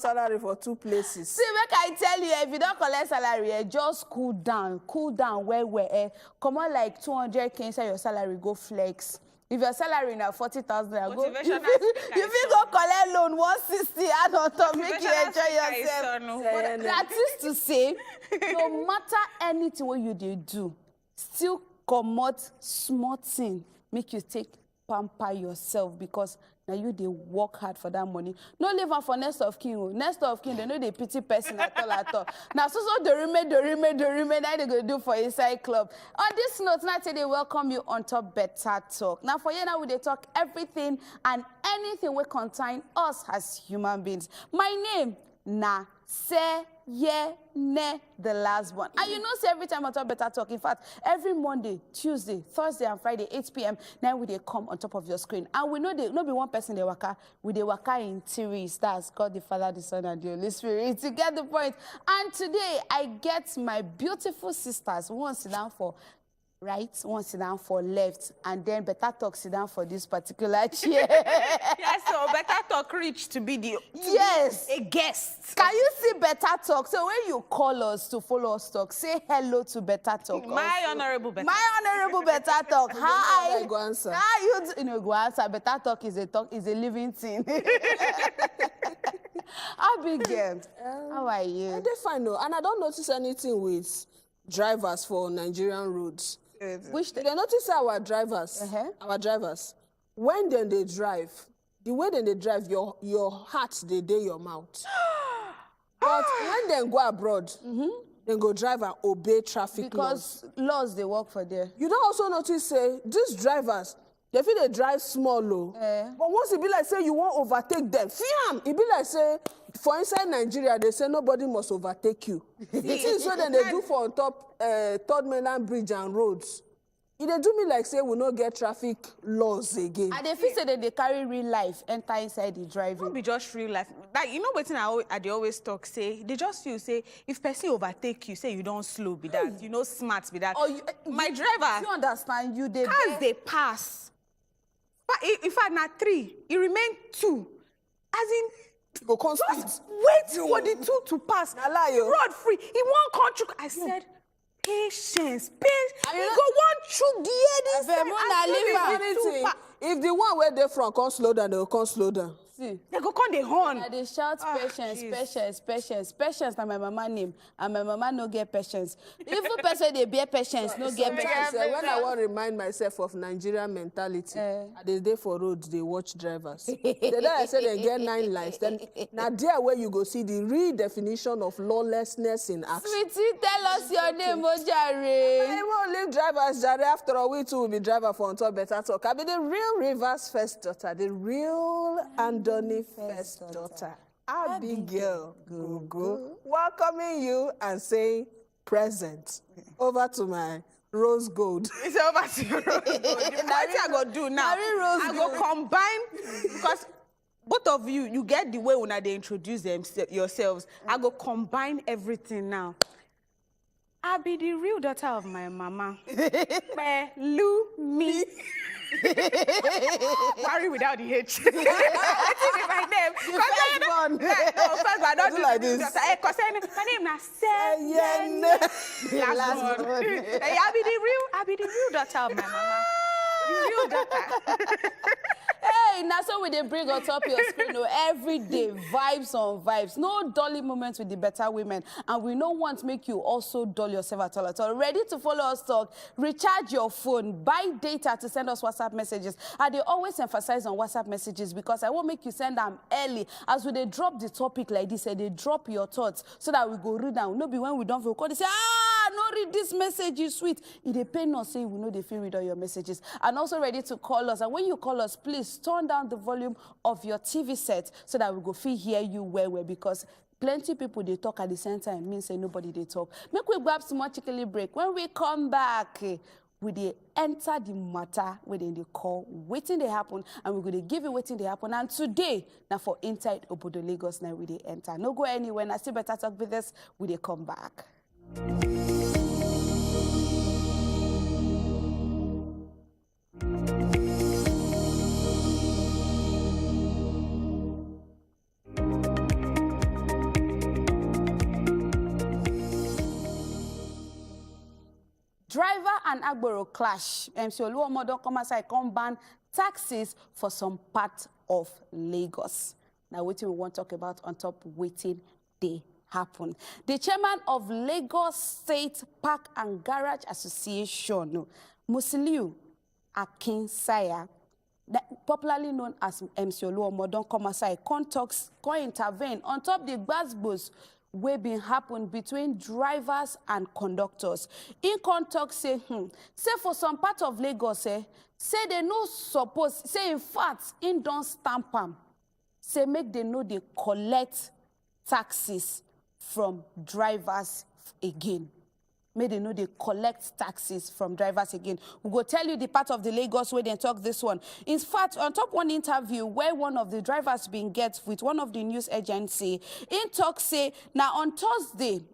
salary for 2 places. See, make I tell you, if you don't collect salary, just cool down where come on like 200K inside your salary, go flex. If your salary now 40,000, go. You feel go collect loan 160 add on top, make you enjoy yourself. But that is to say, no matter anything what you do, still comot small thing, make you take pamper yourself, because now you they work hard for that money. No leave am for next of kin. Next of kin, they know they pity person at all. Now so the remain that they go do for inside club. On this note, now today they welcome you on top Better Talk. Now for you now we they talk everything and anything we contain us as human beings. My name na the last one. And you know, say every time I talk Better Talk, in fact, every Monday, Tuesday, Thursday, and Friday, 8 p.m., now we they come on top of your screen. And we know they not be one person they waka, we they waka in series. That's God the Father, the Son, and the Holy Spirit. To get the point. And today I get my beautiful sisters. One sit down for right, one sit down for left, and then Better Talk sit down for this particular chair. Yes, so Better Talk reach to be the a guest. Can you see Better Talk? So when you call us to follow us talk, say hello to Better Talk. My honorable Better. My honorable Better Talk. Hi. I go answer. How you know go answer? Better Talk is a living thing. Abigail, how are you? They fine though, and I don't notice anything with drivers for Nigerian roads. Which they notice our drivers, when they drive, the way they drive, your heart they your mouth. But when they go abroad, they go drive and obey traffic laws. Because laws they work for there. You don't also notice say these drivers, they feel they drive small low. But once it be like say you won't overtake them, fiam! It be like say for inside Nigeria they say nobody must overtake you. It is so then they do for on top Third Mainland Bridge and roads. It they do me like say we no get traffic laws again. And they feel say that they carry real life enter inside the driving. Not be just real life. Like, you know what they always talk, say, they just feel, say, if person overtake you, say you don't slow be that, you know smart be that. Or my driver, you understand, you they cars they pass. But if I not 3, it remain 2. As in, go constant. Wait for the 2 to pass. Road free. He won't country. I said, patience. You go one through the end. If the one where they from can't slow down, they will can't slow down. See, they go call the horn. They shout patience. Na my mama name, and my mama no get patience. Even person they bear patience, no get patience. When I want to remind myself of Nigerian mentality, they day for roads, they watch drivers. Then I say they get 9 lives. Then now there where you go see the real definition of lawlessness in action. Sweetie, tell us your name, Ojare. I won't leave drivers, Jare. After all, we too will be driver for on top Better Talk. I'll be the real Rivers first daughter, the real Andoni first daughter, Abigail Gugu, welcoming you and saying present. Over to my rose gold. It's over to your rose gold. What I go do now? I go combine, because both of you, you get the way when they introduce them yourselves. I go combine everything now. I be the real daughter of my mama. Me. Worry without the H. That's my name. First, I don't do like this. My name is Last one. I be the real daughter of my mama. The real daughter. Hey, now so we they bring on top your screen every day, vibes on vibes. No dolly moments with the better women. And we don't want to make you also dull yourself at all. Ready to follow us talk? Recharge your phone, buy data to send us WhatsApp messages. And they always emphasize on WhatsApp messages because I won't make you send them early. As we they drop the topic like this, they drop your thoughts so that we go read down. No be when we don't feel call, they say, no read this message, you sweet. It depends on say we know they feel read all your messages. And also ready to call us. And when you call us, please turn down the volume of your TV set so that we go feel hear you well, because plenty people they talk at the same time means say nobody they talk. Make we grab some more chickly break. When we come back, we they enter the matter within the call, waiting they happen, and we're going to give you waiting they happen. And today, now for Inside Obodo Lagos, now we they enter. No go anywhere. Now still Better Talk with us. We they come back. and Agbero clash. Mc Oluomo don come outside, come ban taxes for some part of Lagos. Now, what we want to talk about on top waiting day happen. The chairman of Lagos State Park and Garage Association, Musiliu Akinsaya, popularly known as Mc Oluomo, don come outside, come intervene on top the gbasgbos wey been happen between drivers and conductors. In contact say for some part of Lagos, say they no suppose, say in fact, in don stamp am, say make they know they collect taxes from drivers again. Make they know they collect taxes from drivers again. We go tell you the part of the Lagos where they talk this one. In fact, on top one interview where one of the drivers been get with one of the news agency, in talk say, now on Thursday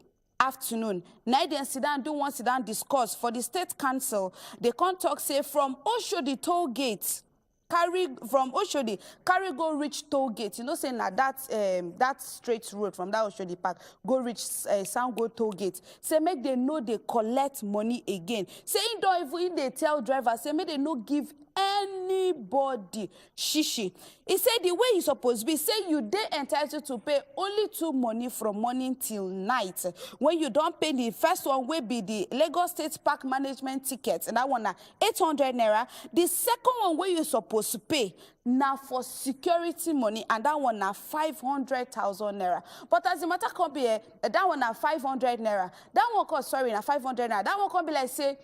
afternoon, now they sit down, do one sit down discuss for the state council. They can't talk say from Oshodi Tollgate, carry from Oshodi, carry go reach Tollgate. You know, saying that that straight road from that Oshodi Park go reach Soundgo Tollgate. Say make they know they collect money again. Say don't they tell drivers, say make they no give anybody shishi. He said the way you supposed to be, say you dey entitled to pay only 2 money from morning till night. When you don't pay the first one will be the Lagos State Park Management tickets, and that one na 800 naira. The second one where you supposed to pay now for security money, and that one na 500,000 naira. But as the matter come be, that one na 500 naira. That one cost, sorry, na 500 naira. That one come be like say,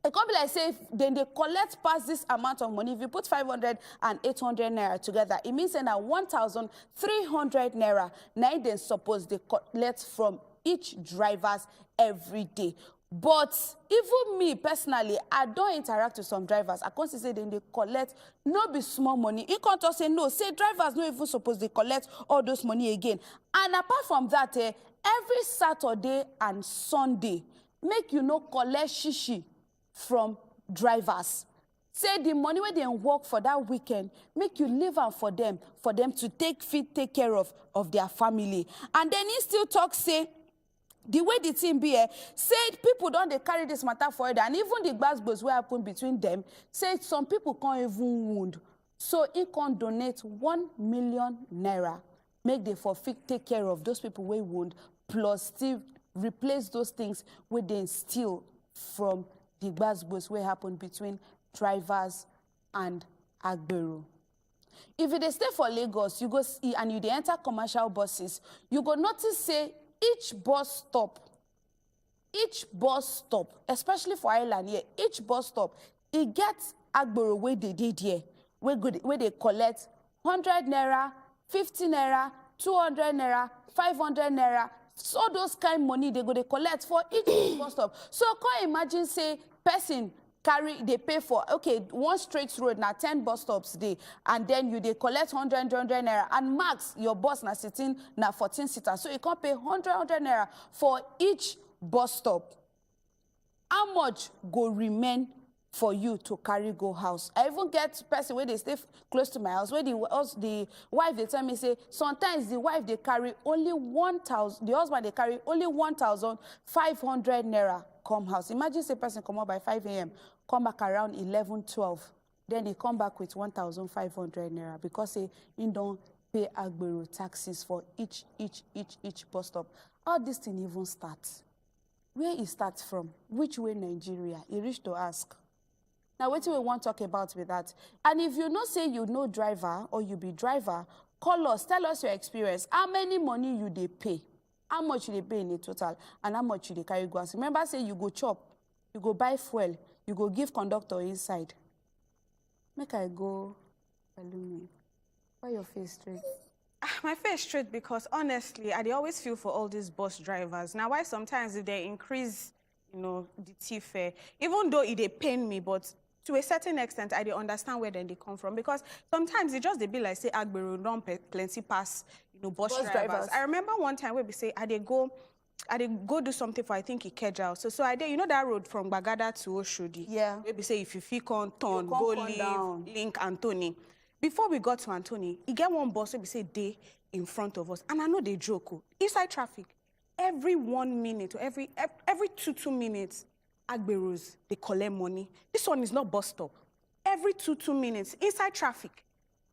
it can't be like say then they collect past this amount of money. If you put 500 and 800 naira together, it means that 1,300 naira. Now they suppose they collect from each drivers every day. But even me personally, I don't interact with some drivers. I can't say then they collect no be small money. You can't just say no. Say drivers no even supposed to collect all those money again. And apart from that, every Saturday and Sunday, make you no collect shishi from drivers. Say the money where they work for that weekend, make you leave am for them to take care of their family. And then he still talk, say, the way the team be, said people don't they carry this matter for it, and even the gbasgbos will happen between them, said some people can't even wound. So he can donate 1 million naira, make they for take care of those people who wound, plus still replace those things with they steal from the gbasgbos will happen between drivers and Agbero. If you stay for Lagos, you go see, and you enter commercial buses, you go notice say each bus stop, especially for Island here, each bus stop, it gets Agbero where they did here, where they collect 100 naira, 50 naira, 200 naira, 500 naira. So those kind of money they go to collect for each bus stop. So can imagine say person they pay for, okay, one straight road now 10 bus stops day, and then they collect 100 naira, and max your bus na sitting na 14 seater, so you can't pay 100 naira for each bus stop. How much go remain for you to carry go house? I even get person where they stay close to my house, where the wife they tell me say sometimes the wife they carry only 1,000, the husband they carry only 1,500 naira come house. Imagine say person come out by 5 a.m. come back around 11, 12, then they come back with 1,500 naira because say you don't pay Agbero taxes for each bus stop. How this thing even starts? Where it starts from? Which way Nigeria? It reached to ask. Now, what do we want to talk about with that? And if you know, say you know driver or you be driver, call us, tell us your experience. How many money you they pay? How much you they pay in the total? And how much you they carry go? Remember, say you go chop, you go buy fuel, you go give conductor inside. Make I go, Alumi. Why your face straight? My face straight because honestly, I always feel for all these bus drivers. Now, why sometimes if they increase, the tea fare, even though it they pain me, but to a certain extent, I understand where then they come from, because sometimes it just they be like say Agbero don't plenty pass, bus drivers. I remember one time where we say I they go do something for I think Ikeja. So I did, that road from Bagada to Oshodi. Yeah. Maybe say if you feel on turn, go leave, link Anthony. Before we got to Anthony, he get one bus where we say they in front of us, and I know they joke inside traffic. Every 1 minute or every 2 minutes, Agberos, they collect money. This one is not bus stop. Every 2 minutes, inside traffic.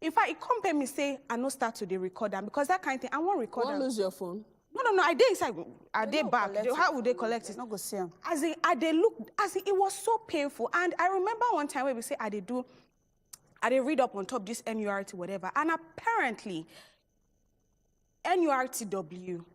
In fact, it come pay me say, I no start to the recorder because that kind of thing, I won't record. You won't lose your phone? No, I did inside. I did back. How would they collect it? Not go see them. As in, it was so painful. And I remember one time where we say, I did read up on top this NURT, whatever. And apparently, NURTW,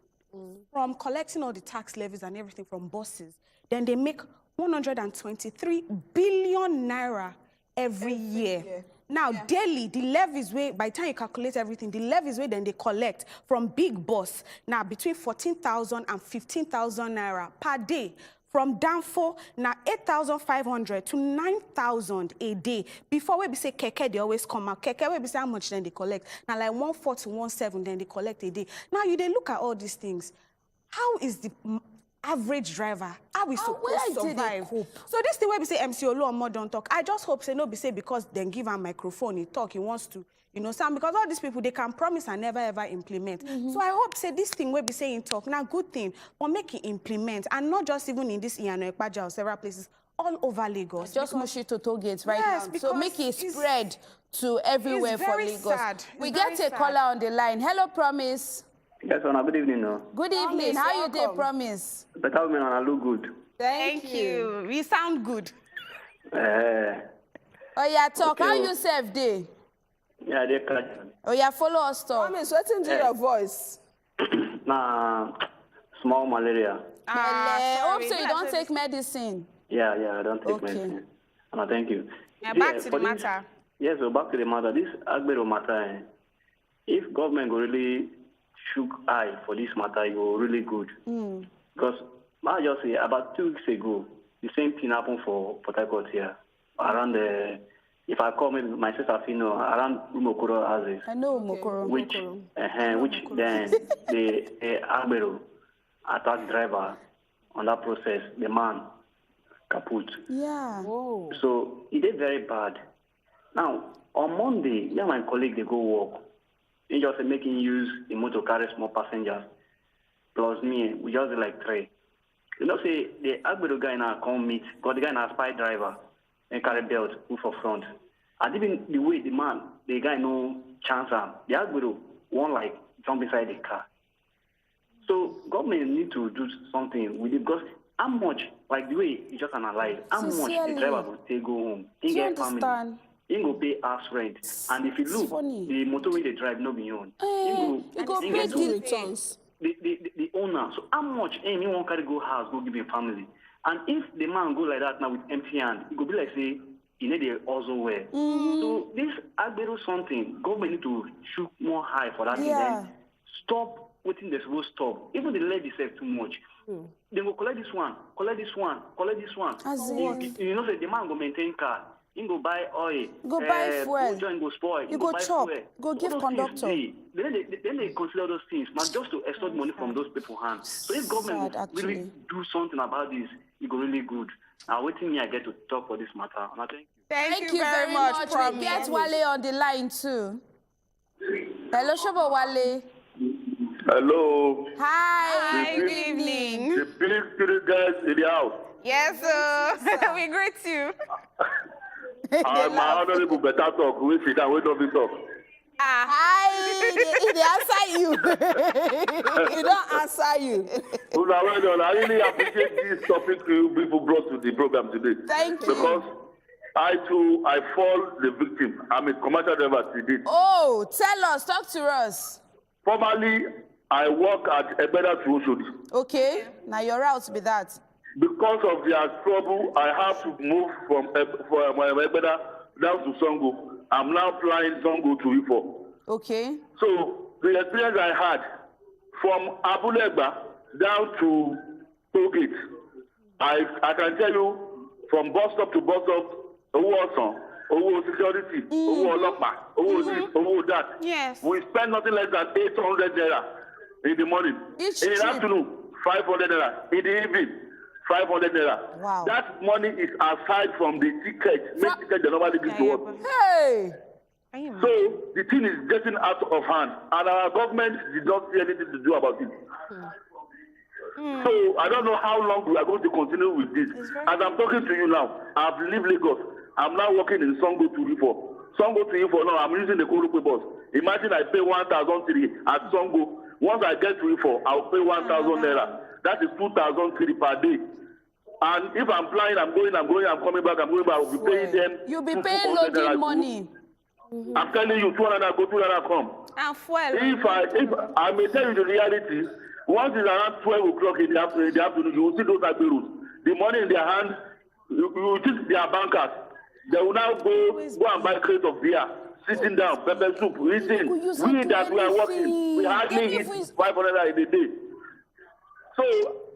from collecting all the tax levies and everything from buses, then they make 123 billion naira every year. Now, daily, the levies way, by the time you calculate everything, the levies way then they collect from big bus, now between 14,000 and 15,000 naira per day. From Danfo, now 8,500 to 9,000 a day. Before we say keke, they always come out. Keke, we say how much then they collect. Now like 140 to 170, then they collect a day. Now you they look at all these things. How is the average driver, how we supposed to survive? So this thing where we say Mc Oluomo don't talk. I just hope say no be say because then give him microphone, he talk, he wants to, you know, some because all these people they can promise and never ever implement. So I hope say this thing where we say in talk, now good thing, but make it implement and not just even in this Iyano Ekpaja or several places all over Lagos. Just push it to Tollgate right now. So make it spread to everywhere for Lagos. Sad. We get a caller on the line. Hello, Promise. Yes, Anna, good evening. No. Good evening. How you doing, Promise? Better women, Anna, look good. Thank you. We sound good. Oh yeah, talk. Okay. How you serve day? Yeah, they catch. Oh yeah, follow us, talk. Promise, what's in your voice? Nah, small malaria. Hope so you don't take medicine. Yeah, I don't take medicine. Anna, thank you. Yeah, back to the matter. Yes, so back to the matter. This Agbero matter, if government go really shook eye for this matter, it go really good. Because I just say about 2 weeks ago, the same thing happened for Port Harcourt here. Around the, if I call maybe my sister Fino, around Umokoro houses. I know Umokoro. Which then the Agbero attacked driver. On that process, the man kaput. Yeah. Whoa. So it is very bad. Now, on Monday, me and my colleague, they go work. They just making use the motor carry small passengers. Plus me, we just do like 3. You know, say the Agbero guy now come meet, got the guy now spy driver and carry belt, move for front. And even the way the man, the guy no chance him. The Agbero won't like jump inside the car. So government need to do something with it because how much, like the way you just analyze, how much the driver will take go home. He get family. He go pay house rent. And if you look, the motorway they drive no be own. He go pay the returns. The owner. So how much he won't carry go house, go give him family. And if the man go like that now with empty hand, it go be like say he need a also wear. So this Agbero something, government need to shoot more high for that event. Stop waiting the supposed stop. Even the levy self too much. They go collect this one, collect this one, collect this one. You know say the man go maintain car. You go buy oil. Go buy fuel. Go spoil. You go chop. Go give conductor. Then they consider those things, not just to extort money from those people's hands. So if government really do something about this, it go really good. Now, waiting me, I get to talk for this matter. And I thank you very much. We get Wale on the line too. Hello, Shobo Wale. Hello. Hi. Good evening. The big spirit guys in the house. Yes, sir. We greet you. My honorable better talk. We sit down, we don't be talk. Hi. They answer you. He don't answer you. I really appreciate this topic you people brought to the program today. Thank you. Because I fall the victim. I'm a commercial driver today. Oh, tell us. Talk to us. Formerly, I work at Agberos to Oshodi. Okay. Now your route be that. Because of their trouble, I have to move from Agberos down to Songo. I'm now flying Songo to Ifo. Okay. So the experience I had from Abulegba down to Tollgate, I can tell you from bus stop to bus stop, Owo security, Owo Olokpa, Owo this, Owo that. Yes. We spend nothing less than 800 naira in the morning. In the afternoon, 500 naira. In the evening, 500 naira. Wow. That money is aside from the ticket. Make ticket they normally give to us. Hey! So the thing is getting out of hand, and our government did not see anything to do about it. So I don't know how long we are going to continue with this. As I'm talking to you now, I've left Lagos. I'm now working in Songo to Ifo. Songo to Ifo now, I'm using the Kurupe bus. Imagine I pay 1,003 at Songo. Once I get to Ifo, I'll pay 1,000 naira. That is 2,003 per day. And if I'm flying, I'm coming back, I'll be paying them. You'll be paying loading money. I'm telling you, 200 go, 200 come. And fuel. If I may tell you the reality, once it's around 12 o'clock in the afternoon, you will see those Agberos. The money in their hand, you will see their bankers. They will now go and buy a crate of beer, sitting down, pepper soup, eating. We that we are working, we hardly eat 500 in a day. So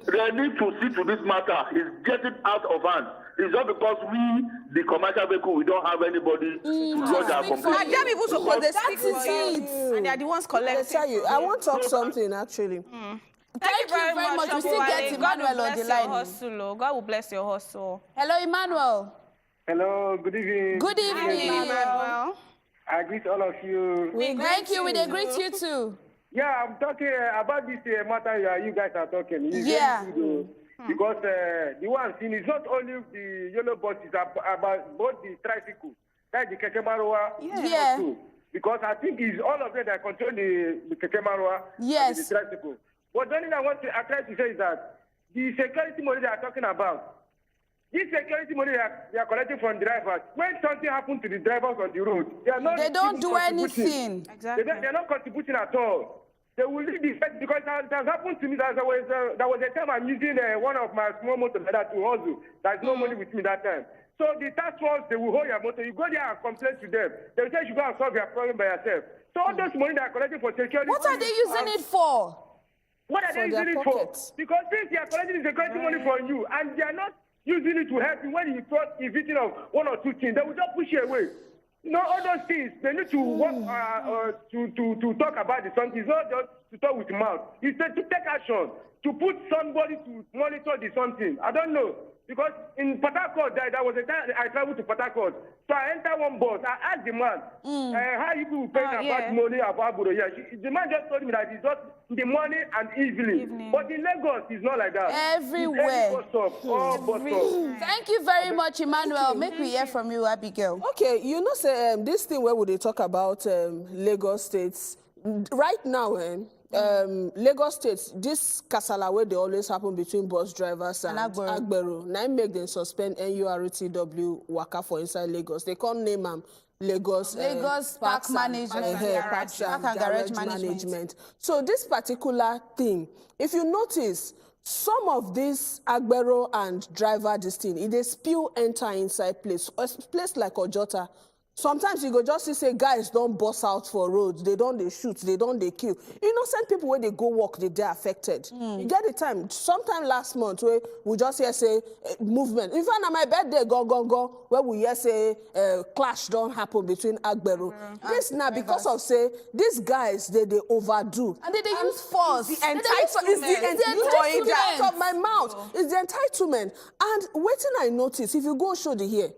they need to see to this matter. It's getting out of hand. It's not because we, the commercial vehicle, we don't have anybody to judge our complaint. There are people supposed to speak for you, and they are the ones collecting. I want to talk something actually. Thank you very much. We still get Emmanuel on the line. God will bless your hustle. Hello, Emmanuel. Hello, good evening. Good evening, Emmanuel. I greet all of you. Thank you. We greet you too. Yeah, I'm talking about this matter you guys are talking. It's yeah. very good, because the one thing is not only the yellow bus, it's about both the tricycle, like the Keke Marwa. Yeah. Also. Because I think it's all of them that control the Keke Marwa and the tricycle. But the only thing I try to say is that the security money they are talking about, this security money they are collecting from drivers, when something happens to the drivers on the road, they don't do anything. Exactly. They're not contributing at all. They will leave the effect, because it has happened to me. There was a time I'm using one of my small motors like that to hustle. There's no money with me that time. So the task force, they will hold your motor. You go there and complain to them. They will say you go and solve your problem by yourself. So all those money they are collecting for security. What are they using it for? What are they using it for? Because since they are collecting the security money from you, and they are not using it to help you when you thought you're victim of one or two things, they will just push you away. You know, all those things, they need to work to talk about the something. It's not just to talk with mouth. It's to take action, to put somebody to monitor the something. I don't know. Because in Port Harcourt, there was a time I traveled to Port Harcourt. So I entered one bus. I asked the man, how you people paying about money about Agberos? Yeah, the man just told me that it's just the morning and evening. But in Lagos, it's not like that. Everywhere. Bus stop, all bus stop. Thank you very much, Emmanuel. Make we hear from you, Abigail. Okay, you know, say this thing where would they talk about Lagos states right now? Lagos State, this kasala where they always happen between bus drivers and Agbero. Now make them suspend NURTW waka for inside Lagos. They can't name them Lagos Park Management, Park and Garage Management. So this particular thing, if you notice, some of this Agbero and driver this thing, if they spill enter inside place like Ojota. Sometimes you go just to say guys don't bust out for roads, they don't they shoot, they don't they kill. Innocent people when they go walk, they affected. You get the time. Sometime last month where we just hear say movement. In fact, on my birthday go where we hear say clash don't happen between Agbero. This now because of say these guys they overdo and they use force. The entitlement of my mouth. It's the entitlement. And waiting I notice if you go Oshodi here.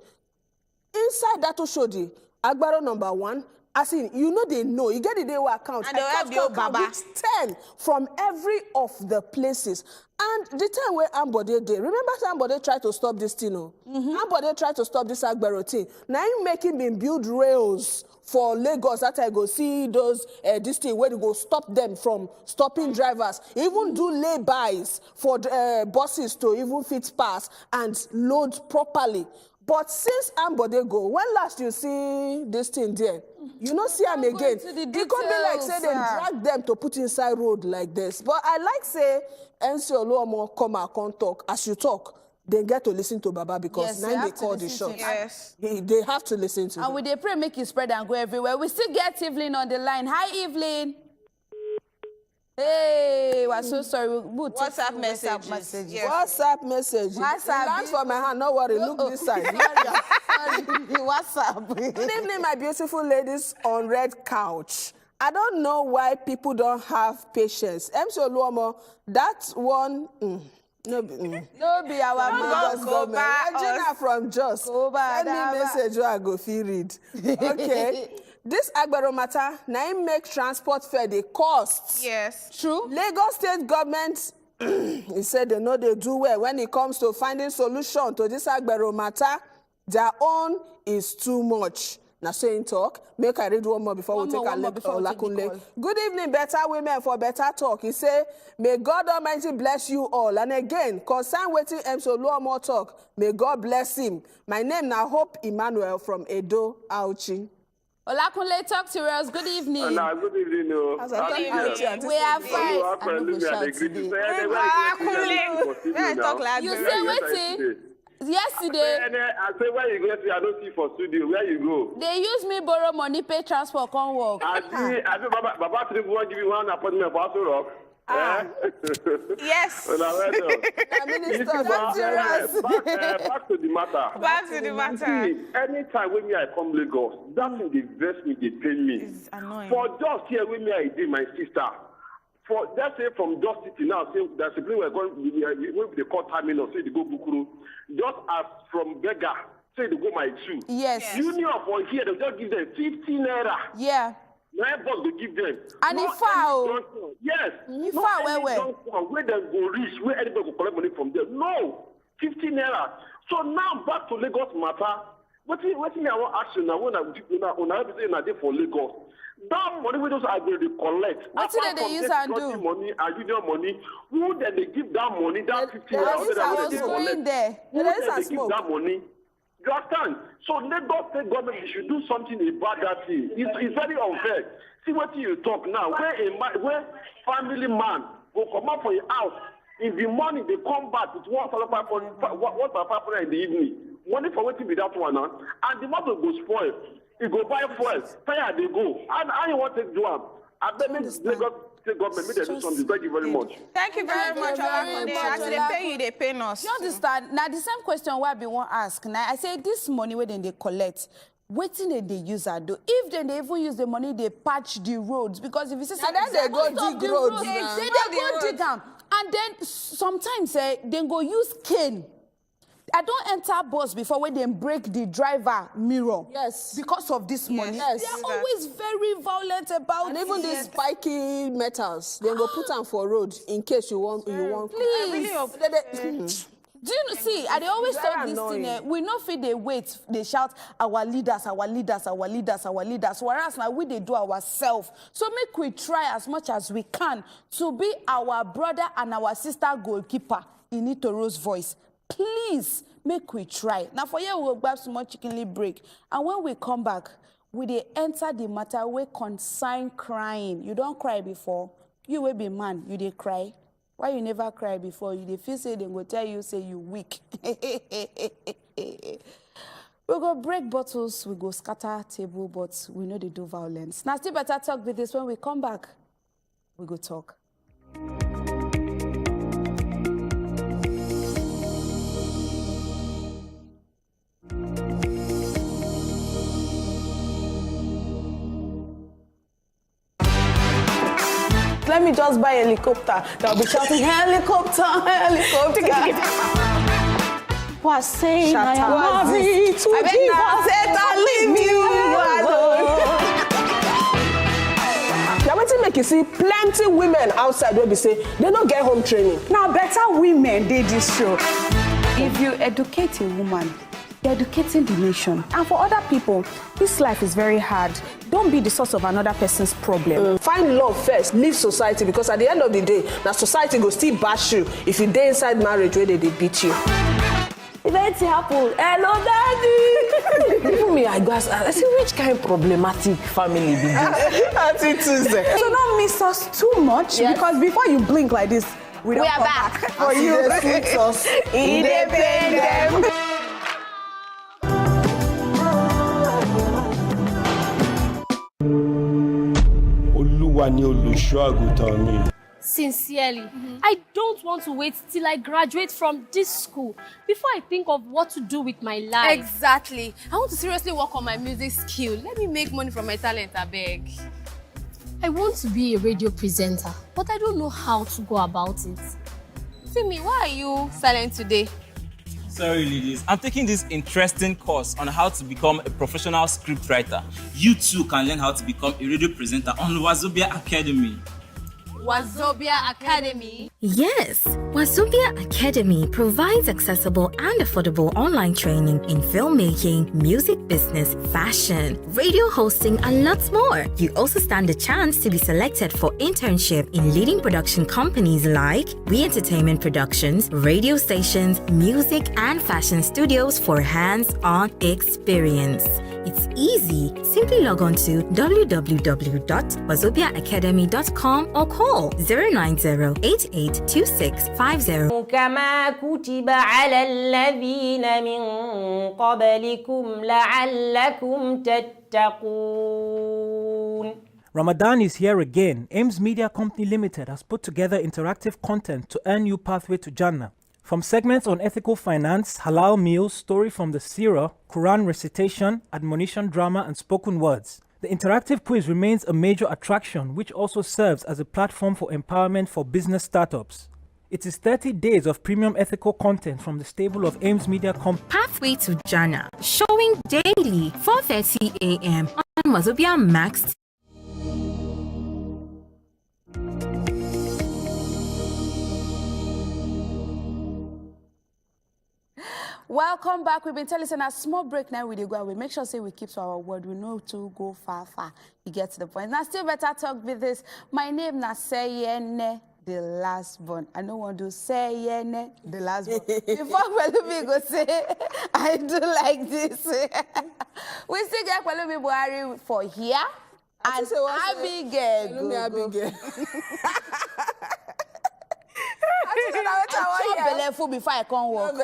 Inside that Oshodi, Agbero number 1, as in, you know they know. You get the day account. And they have Baba. 10 from every of the places. And the time where Ambode did, remember Ambode tried to stop this thing, no? Ambode tried to stop this Agbero thing. Now you making me build rails for Lagos that I go see those this thing where they go stop them from stopping drivers. Even do laybys for buses to even fit pass and load properly. But since Ambode go, when last you see this thing there, you don't see them again. It could be like say they drag them to put inside road like this. But I like say Mc Oluomo come and come talk. As you talk, they get to listen to Baba because now they call the shots. Yes. They have to listen to and them. with the pray make it spread and go everywhere. We still get Evelyn on the line. Hi, Evelyn. Hey, we're so sorry. WhatsApp messages. WhatsApp messages. WhatsApp. Land for my hand. No worry. Look this side. WhatsApp. Good evening, my beautiful ladies on red couch. I don't know why people don't have patience. Mc Oluomo, that one. No be our Lagos government. Regina from Jos. Send me message where I go feel read. Okay. This Agbero matter, now make transport fare the costs. Yes. True. Lagos state government He said they know they do well when it comes to finding solution to this Agbero matter. Their own is too much. Now saying talk, make I read one more before we take a look. Good evening, better women for better talk. He say, may God Almighty bless you all. And again, concern waiting Mc Oluomo talk. May God bless him. My name now Hope Emmanuel from Edo, Auchi. Olakunle, talk to us. Good evening. Good evening. We are fine. You say waiting. Yesterday. I say where you go, I don't see for studio. Where you go? They use me borrow money, pay transport, come work. I see Baba Tribu want give you one appointment for Aso Rock. Yes. Minister, back to the matter. Back to the matter. See, anytime when I come Lagos, that thing they vex me, they pain me. It's annoying. For just here when I did my sister. For let's say from Dust City now, say that's the place we're going. They call terminal, say they go Bukuru. Just as from Bega, say they go my two. Yes. Union for here, they just give them 15 naira. Yeah. My boss will give them. And if foul. Yes. If foul where they go reach, where anybody will collect money from them. No. 15 naira. So now back to Lagos matter. What I want to ask you now, when I say for Lagos, that money we just agree to collect. What did they use and do? Money and union money. Who did they give that money? That 15 naira. They going there. Who did they give that money? You understand? So Lagos state government should do something about that thing. It's very unfair. See what you talk now. Where family man will come up for your house in the morning, they come back with 1,500 in the evening. Money for waiting with that one, and the motor go spoil. You go buy fuel, fire they go. And I want to do them. I bet Lagos state government make them do something. Thank you very much. Thank you very much, Olakunle. As they pay you, they pay us. You understand? Now the same question why we want ask. Now I say this money where they collect. Waiting that they use and do. If they even use the money, they patch the roads. Because if you see then they go dig roads. They go dig them. And then sometimes they go use cane. I don't enter bus before when they break the driver mirror. Yes. Because of this money. Yes. They're always very violent about and even these spiky metals, they go put them for road in case you want. Please. Do you see? I they always talk this thing. We know if they wait, they shout our leaders, our leaders, our leaders, our leaders. Whereas now we they do ourselves. So make we try as much as we can to be our brother and our sister goalkeeper in Itoro's voice. Please make we try. Now for you we'll grab some more chickenly break. And when we come back, we they enter the matter where concern crying. You don't cry before. You will be man, you they cry. Why you never cry before? You feel say they go tell you say you weak. We go break bottles, we go scatter table, but we know they do violence. Now still better talk with this when we come back. We go talk. Let me just buy a helicopter. They'll be shouting, helicopter, helicopter. Was saying I am married to Jesus. Now, what you make you see plenty women outside will be say they don't get home training. Now, better women did this show. If you educate a woman, you're educating the nation. And for other people, this life is very hard. Don't be the source of another person's problem. Find love first, leave society, because at the end of the day, now society will still bash you if you stay inside marriage where they beat you. If anything happen, hello, daddy. Even me, I see which kind of problematic family be this. So don't miss us too much, because before you blink like this, we are back for you. Independent. Sincerely, I don't want to wait till I graduate from this school before I think of what to do with my life. Exactly. I want to seriously work on my music skill. Let me make money from my talent, I beg. I want to be a radio presenter, but I don't know how to go about it. Timmy, why are you silent today? Sorry, ladies. I'm taking this interesting course on how to become a professional scriptwriter. You too can learn how to become a radio presenter on Wazobia Academy. Wazobia Academy. Yes, Wazobia Academy provides accessible and affordable online training in filmmaking, music business, fashion, radio hosting, and lots more. You also stand a chance to be selected for internship in leading production companies like We Entertainment Productions, radio stations, music, and fashion studios for hands-on experience. It's easy. Simply log on to www.wazobiaacademy.com or call 090-882650. كما كتب على الذين من قبلكم لعلكم تتقون. Ramadan is here again. Ames Media Company Limited has put together interactive content to earn you pathway to Jannah. From segments on ethical finance, halal meals, story from the Seerah, Quran recitation, admonition drama, and spoken words. The interactive quiz remains a major attraction, which also serves as a platform for empowerment for business startups. It is 30 days of premium ethical content from the stable of Ames Media Company. Pathway to Jannah, showing daily 4:30 a.m. on Wazobia Max. Welcome back. We've been telling you a small break now with the go. We make sure say we keep to our word. We know to go far. You get to the point. Now still better talk with this. My name na Sayene, the last born. I don't want to say Yene, the last born. Before Pelumi go say, I do like this. We still get Pelumi Buhari for here. And Abigail. Abigail. Before I come work.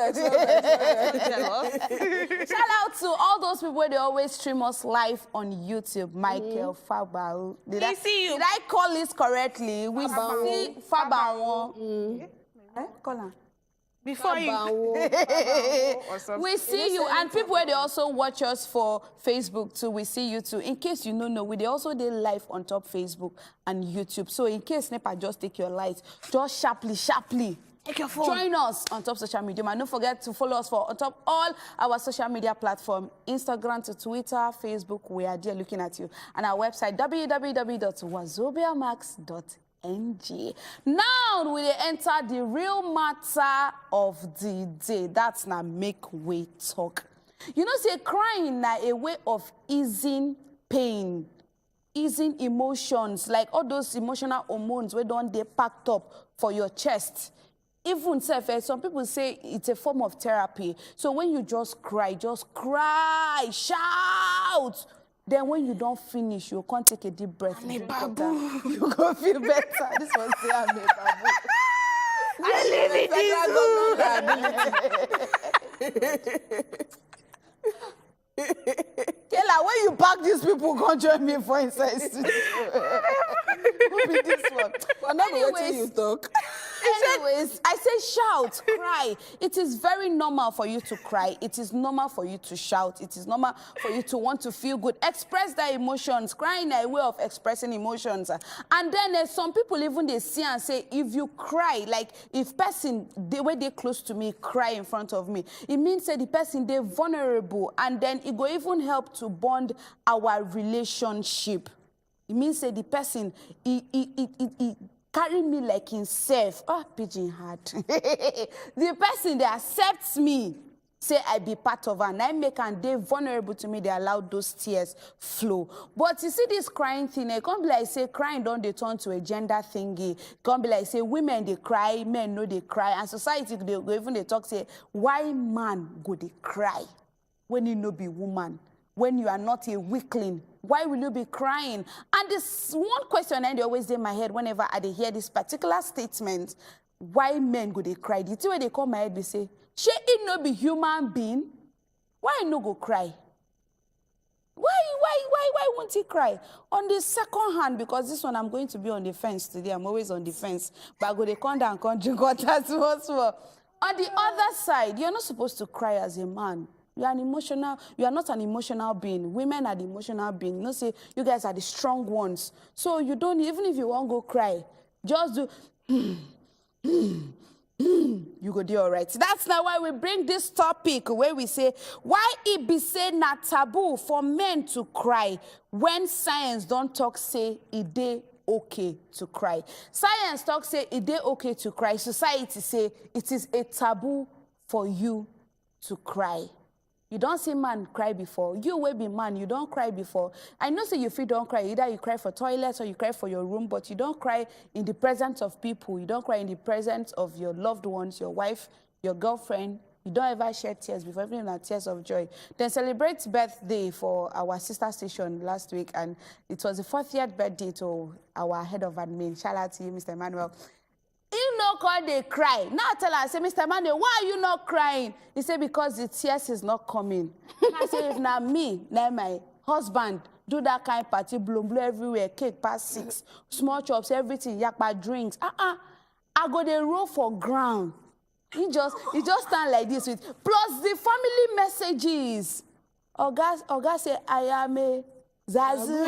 Shout out to all those people they always stream us live on YouTube. Michael Fabao. Did I call this correctly? We see Fabao. Call her. Before you, we see you, and people where they also watch us for Facebook too. We see you too. In case you don't know, we also do live on top Facebook and YouTube. So in case NEPA just take your light, just sharply. Take your phone. Join us on top social media. And don't forget to follow us for on top all our social media platforms, Instagram to Twitter, Facebook. We are there looking at you. And our website, www.wazobiamax.com. Now we enter the real matter of the day. That's not make way talk. You know, say crying na a way of easing pain, easing emotions, like all those emotional hormones we don't they packed up for your chest. Even some people say it's a form of therapy. So when you just cry, shout. Then when you don't finish, you can't take a deep breath. You go feel better. This was say I'm a babu. I live it. Kela, when you pack these people, come join me for inside studio. Who be this one? But not waiting you talk. Anyways, I say shout, cry. It is very normal for you to cry. It is normal for you to shout. It is normal for you to want to feel good. Express their emotions. Crying is a way of expressing emotions. And then some people even they see and say, if you cry, like if person, the way they close to me, cry in front of me, it means that the person, they're vulnerable. And then it will even help to bond our relationship. It means that the person, he carry me like himself. Oh, pigeon heart. The person that accepts me, say I be part of her, and I make and they vulnerable to me, they allow those tears flow. But you see this crying thing, it can't be like say crying don't they turn to a gender thingy. It can't be like say women they cry, men know they cry, and society they go even they talk say why man go they cry when you no be woman, when you are not a weakling. Why will you be crying? And this one question and they always in my head whenever I hear this particular statement, why men go they cry? The two way they call my head, they say, she it no be human being. Why no go cry? Why won't he cry? On the second hand, because this one I'm going to be on the fence today. I'm always on the fence. But I go they come down, come drink water. On the other side, you're not supposed to cry as a man. You are not an emotional being. Women are the emotional being. You know, say you guys are the strong ones. So you don't, even if you want to go cry, just do you go do all right. That's now why we bring this topic where we say, why it be say not taboo for men to cry when science don't talk say it dey okay to cry. Science talk say it dey okay to cry. Society say it is a taboo for you to cry. You don't see man cry before. You will be man, you don't cry before. I know say you feel don't cry. Either you cry for toilets or you cry for your room, but you don't cry in the presence of people. You don't cry in the presence of your loved ones, your wife, your girlfriend. You don't ever shed tears before, even like tears of joy. Then celebrate birthday for our sister station last week, and it was the 40th birthday to our head of admin. Shout out to you, Mr. Emmanuel. He no call they cry. Now I tell her, I say, Mr. Emmanuel, why are you not crying? He said, because the tears is not coming. I say, if not me, now my husband do that kind of party, bloom everywhere, cake past 6, small chops, everything, yakpa drinks. I go they roll for ground. He just stand like this with plus the family messages. Oga say I am a Zazu.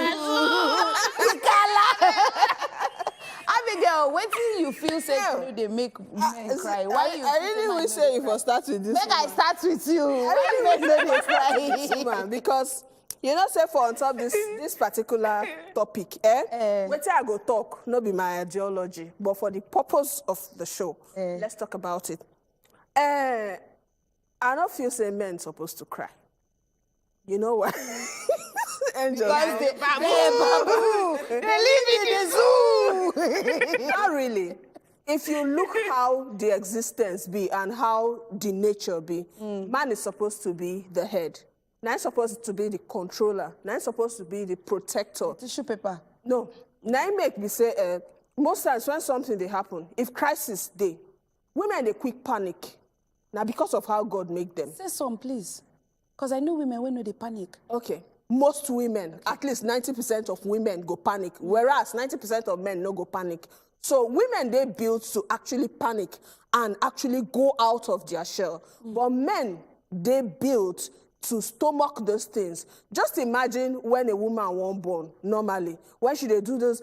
Abigail, what do you feel say they make men cry? Why you? I really wish say if I start with this. Make I start with you. Why you make them cry? Man, because you know, say for on top this particular topic, what I go talk, no be my ideology, but for the purpose of the show, let's talk about it. I don't feel say men supposed to cry. You know why? Angel. Because they babu. They live in the zoo. Not really. If you look how the existence be and how the nature be, man is supposed to be the head. Now it's supposed to be the controller. Now it's supposed to be the protector. Tissue paper. No. Now it make me say, most times when something they happen, if crisis day, women they quick panic. Now because of how God make them. Say some, please. Because I know women when they panic. Okay. Most women, at least 90% of women go panic, whereas 90% of men no go panic. So women, they built to actually panic and actually go out of their shell. But men, they built to stomach those things. Just imagine when a woman won't born, normally, when she they do this,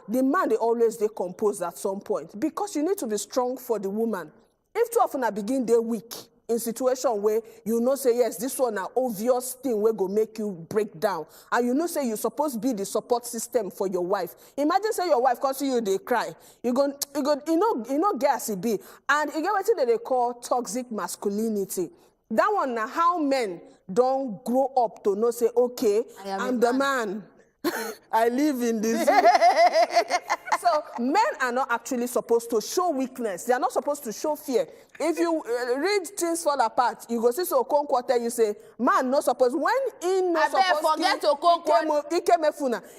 the man, they always decompose at some point because you need to be strong for the woman. If too often I begin, they're weak. In situation where you know say yes, this one an obvious thing where go make you break down, and you know say you supposed to be the support system for your wife. Imagine say your wife comes to you, they cry. You know gas it be, and you get what they call toxic masculinity. That one now how men don't grow up to know say okay, I'm the man. I live in this. So men are not actually supposed to show weakness. They are not supposed to show fear. If you read things fall apart, you go see so quarter. You say man not supposed when in no supposed. Forget to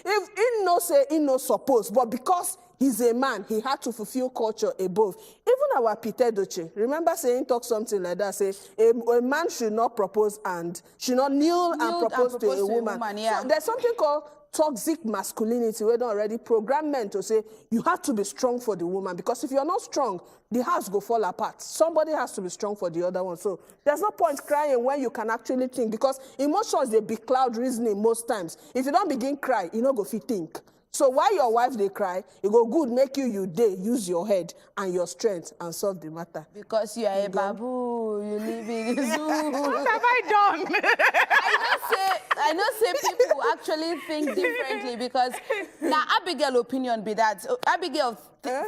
if in no say in no supposed, but because he's a man, he had to fulfill culture above. Even our Peter Doce, remember saying talk something like that, say a man should not propose and should not kneel and propose to a woman. So there's something called toxic masculinity. We don't already program men to say you have to be strong for the woman, because if you're not strong, the house go fall apart. Somebody has to be strong for the other one. So there's no point crying when you can actually think, because emotions they be cloud reasoning most times. If you don't begin cry, you know go fit think. So while your wife they cry, it go good make you day use your head and your strength and solve the matter. Because you are a babu, you live in the zoo. What have I done? I know say people actually think differently, because now Abigail opinion be that. Abigail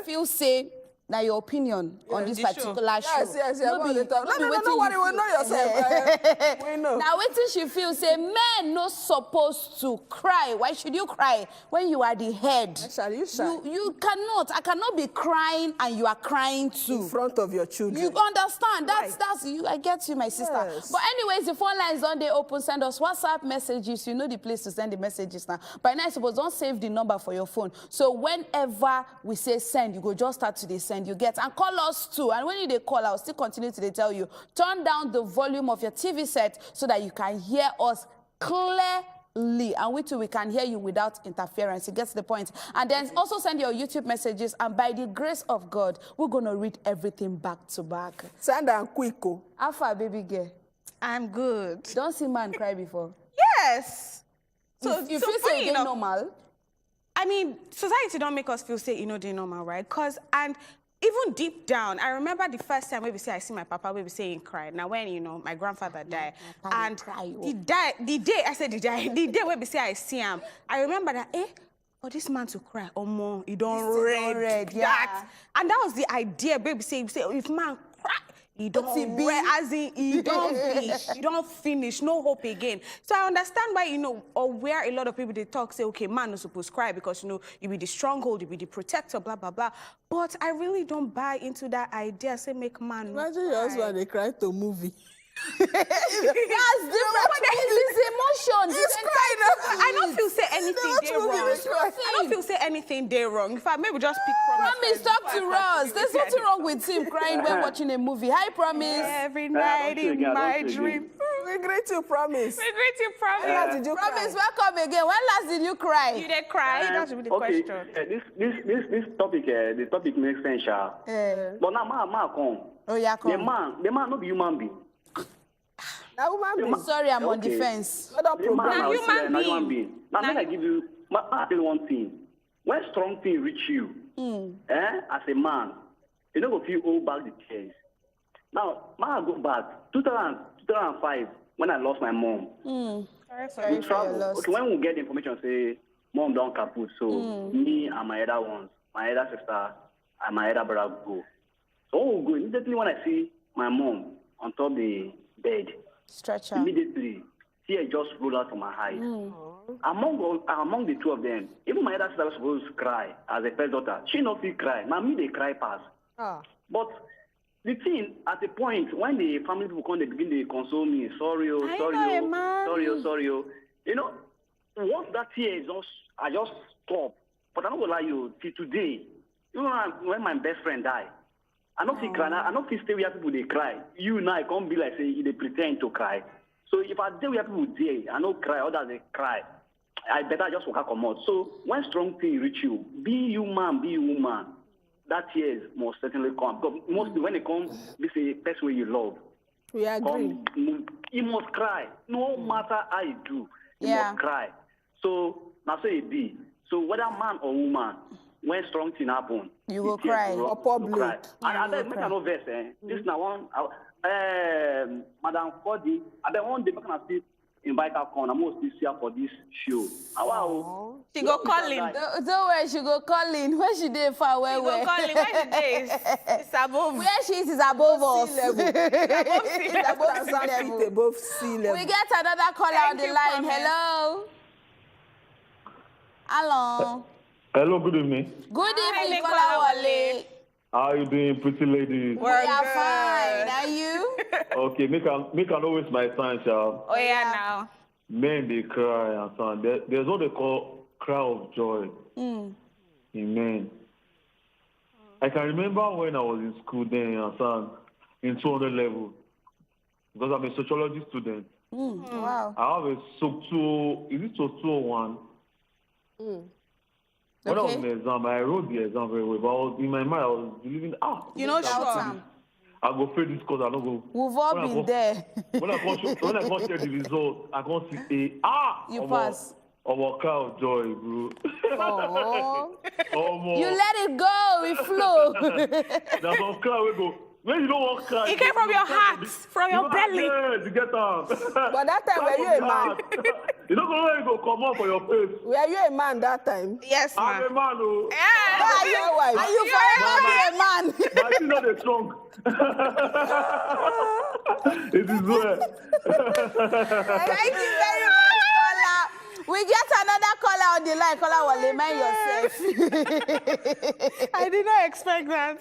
feel say now your opinion on this particular show. Yes. No, worry, we know yourself. We know. Now wait till she feel say men not supposed to cry. Why should you cry when you are the head? You cannot. I cannot be crying and you are crying too. In front of your children. You understand? That's you. I get you, my sister. Yes. But anyways, the phone lines on they open. Send us WhatsApp messages. You know the place to send the messages now. By now, I suppose don't save the number for your phone. So whenever we say send, you go just start to the send. You get and call us too, and when you call, I'll still continue to tell you turn down the volume of your TV set so that you can hear us clearly, and we can hear you without interference. It gets the point. And then also send your YouTube messages, and by the grace of God, we're gonna read everything back to back. Send and quick. How far, baby girl? I'm good. Don't see man cry before. Yes. So you feel say it's normal. I mean, society don't make us feel say they're normal, right? And even deep down, I remember the first time we say I see my papa, we say he cried. Now when my grandfather died, and the day we say I see him, I remember that for this man to cry, Omo, he don't read that. And that was the idea, baby. Say if man cry, he don't read, as in he don't finish, he don't finish, no hope again. So I understand why, you know, or where a lot of people they talk, say, okay, man not supposed to cry because, you know, you be the stronghold, you be the protector, blah, blah, blah. But I really don't buy into that idea, say make man Imagine your husband, they cry to movie. That's different. It's emotions. It's crying. I don't feel say anything they wrong. I don't feel say anything they wrong. If I maybe just pick Promise. Promise, talk to us. There's nothing wrong with him crying when watching a movie. Hi, Promise. Every night in my dream. We greet you, Promise. We greet you, Promise. When last did you Promise, cry? welcome again. When last did you cry? You did cry. That should be the question. This topic, the topic makes sense, but now man come. Oh yeah, come. The man not be human being. Now, woman, sorry, I'm on defense. Now human being. Now let I give you. I tell you one thing. When strong thing reach you, as a man, you don't go feel hold back the tears. Now, I go back 2005 when I lost my mom. Sorry for your loss. Okay, when we get the information, say mom don't kaput, so me and my other ones, my other sister and my other brother go. So we go immediately when I see my mom on top the bed. Stretcher. Immediately, tears just roll out from my eyes. Among the two of them, even my other sister was supposed to cry as a first daughter. She not feel cry. Now me they cry pass. But the thing at the point when the family people come, they begin to console me. Sorry. You know, once that tear is I just stop. But I don't lie you till today. Even when my best friend died, I don't feel cry. I don't feel stay where people they cry. You now I can't be like say they pretend to cry. So if I stay where people dey, I don't cry. Others they cry. I better just walk come out. So when strong thing reach you, be human, be woman. That tears must certainly come. Because mostly when it comes, this is the person you love. We agree. You must cry. No matter how you do, you must cry. So now say it be. So whether man or woman, when strong thing happen, you will cry. Or public. Cry. And then make no verse. This now one, Madam Fodi. And then one day back and I invite her come. I'm going to see her for this show. Wow. She go calling. Don't worry, she go calling. Where she dey far where? She go calling. Where she dey? It's above. Where she is above us. Sea level. Above sea level. We get another caller on the line. Hello. Hello. Hello, good evening. Good evening, Kolawole. How are you doing, pretty lady? We are fine. Are you? Okay, make I not waste my time, child. Oh yeah, now. Men they cry and so on. There's what they call cry of joy in men. I can remember when I was in school then and so on, in 200 level, because I'm a sociology student. Wow. I have a is it 201? When I was in the exam, I wrote the exam very well, but I was, in my mind, I was believing, you know, sure. I go fail this course, I don't go. We've all been there. When I can't check the result, I can't see you pass. Our cry of joy, bro. You let it go, it flow. That's our cry, we go. When you don't want to cry, it came from your heart, from your belly. Yeah, to get out. But that time, were you a man? You don't know where you go come up for your face. Were you a man that time? Yes, man. I'm a man, oh. Yeah. Are you forever a man? My team not a strong. It is well. Thank you very much, caller. We get another caller on the line. Caller, well, mind yourself. I did not expect that.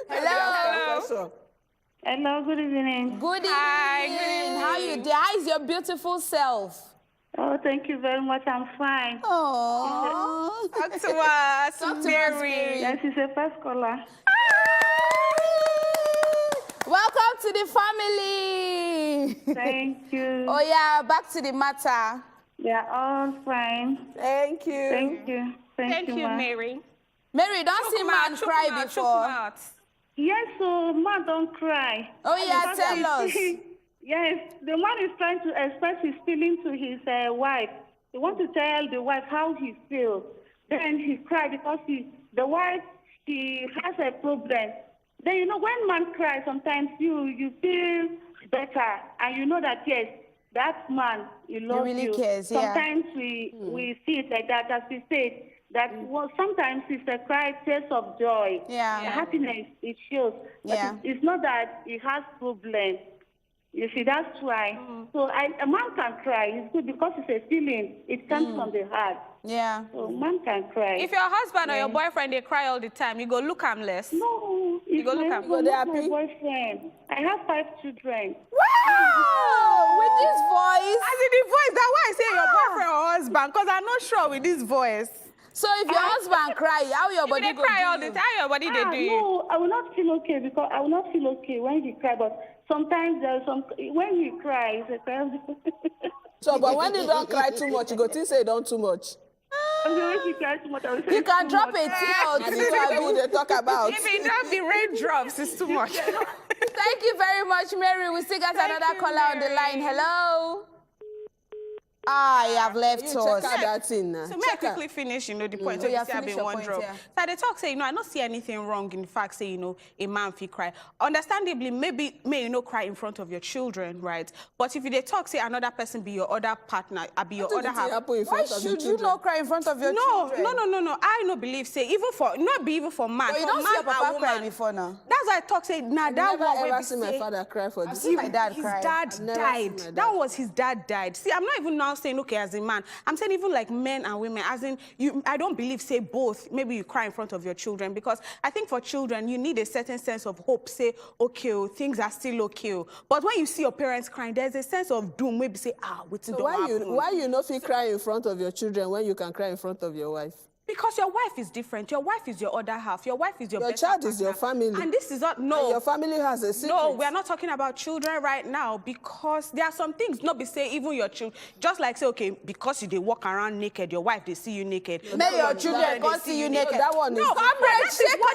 Hello. Hello, good evening. Good evening. Hi, good evening. How you doing? How is your beautiful self? Oh, thank you very much. I'm fine. Oh, talk to us. Talk to us, Mary. Yes, she's a first caller. Welcome to the family. Thank you. Oh yeah, back to the matter. They are all fine. Thank you. Thank you. Thank you, Mary. Mary, don't see man cry before. Yes, so man don't cry. Oh yeah, tell us. Yes, the man is trying to express his feeling to his wife. He wants to tell the wife how he feels. Then he cried because the wife, she has a problem. Then, you know, when man cries, sometimes you feel better. And you know that, yes, that man, he loves really you. Cares, yeah. Sometimes we see it like that, as we said, that sometimes it's a cry, tears of joy. Happiness, it shows. But it's not that he has problems. You see, that's why. So a man can cry. It's good because it's a feeling. It comes from the heart. So man can cry. If your husband or your boyfriend, they cry all the time, you go look harmless. No, you go look harmless. Not my boyfriend. I have 5 children. Wow! With this voice. As in the voice, that's why I say your boyfriend or husband, because I'm not sure with this voice. So if your husband cry, how your body go cry all the time? How your body they do? No, I will not feel okay because I will not feel okay when he cry. But sometimes there's when he cries. So, but when you don't cry too much, you go to say don't too much. You can drop a tear or two. They talk about. If it don't be raindrops, it's too much. Thank you very much, Mary. We still got another caller on the line. Hello. I have left us. Check out that thing now. So may I quickly finish, the point. So you have been one drop. So they talk, say, I don't see anything wrong in the fact, say, a man feel cry. Understandably, maybe may cry in front of your children, right? But if they talk, say another person be your other partner, be your other half. Why should you not cry in front of your children? No. I no believe, say, even for man. But you don't see your papa cry before now. That's why I talk, say, nah, that one. I've never seen my father cry for this. I've seen my dad cry. His dad died. That was his dad died. See, I'm not even now saying, okay, as a man. I'm saying even like men and women, as in, I don't believe, say, both. Maybe you cry in front of your children, because I think for children, you need a certain sense of hope, say, okay, things are still okay. But when you see your parents crying, there's a sense of doom, maybe say, what's so why you not feel cry in front of your children when you can cry in front of your wife? Because your wife is different. Your wife is your other half. Your wife is your child partner. Is your family. And this is not, no. And your family has a secret. No, we are not talking about children right now, because there are some things, not be say even your children, just like say, okay, because you they walk around naked, your wife, they see you naked. May your children can't see you naked. That one is... No, comrade, shake my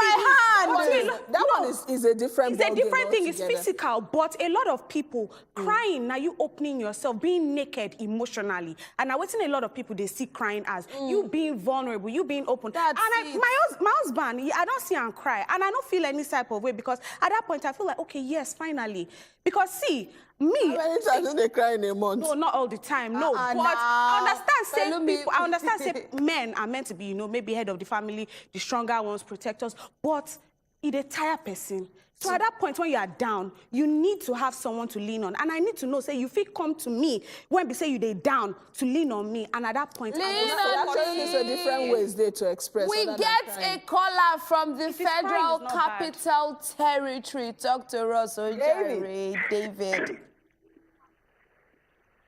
hand. That one is a different It's a different thing. It's physical, but a lot of people crying, now you opening yourself, being naked emotionally. And now what's in a lot of people, they see crying as you being vulnerable, you being open. My husband, I don't see him cry, and I don't feel any type of way, because at that point I feel like, okay, yes, finally. Because see, me. How many times do they cry in a month? No, not all the time. No, but I understand. Say people. I understand. Say men are meant to be, maybe head of the family, the stronger ones, protectors. But it's a tired person. So at that point when you are down, you need to have someone to lean on. And I need to know, say, you feel come to me when we say you they down to lean on me. And at that point, actually there's a different ways there to express. We get a caller from the Federal Capital Territory. Talk to us, David.